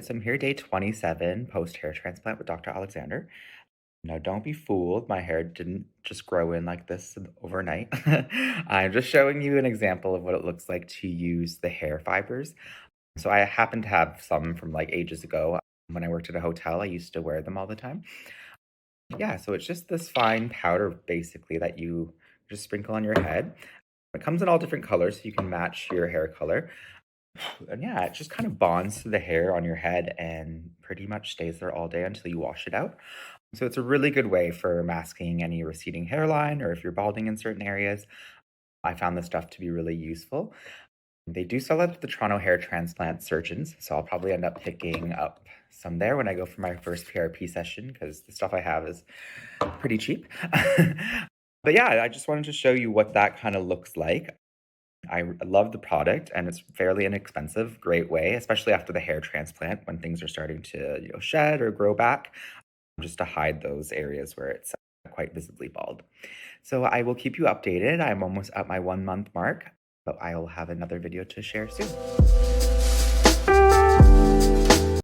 So I'm here day 27 post hair transplant with Dr. Alexander. Now, don't be fooled. My hair didn't just grow in like this overnight. I'm just showing you an example of what it looks like to use the hair fibers. So I happen to have some from like ages ago. When I worked at a hotel, I used to wear them all the time. Yeah, so it's just this fine powder basically that you just sprinkle on your head. It comes in all different colors, so you can match your hair color. And yeah, it just kind of bonds to the hair on your head and pretty much stays there all day until you wash it out. So it's a really good way for masking any receding hairline or if you're balding in certain areas. I found this stuff to be really useful. They do sell it at the Toronto Hair Transplant Surgeons, so I'll probably end up picking up some there when I go for my first PRP session because the stuff I have is pretty cheap. But yeah, I just wanted to show you what that kind of looks like. I love the product and it's fairly inexpensive, great way, especially after the hair transplant when things are starting to, shed or grow back, just to hide those areas where it's quite visibly bald. So I will keep you updated. I'm almost at my 1 month mark, but I will have another video to share soon.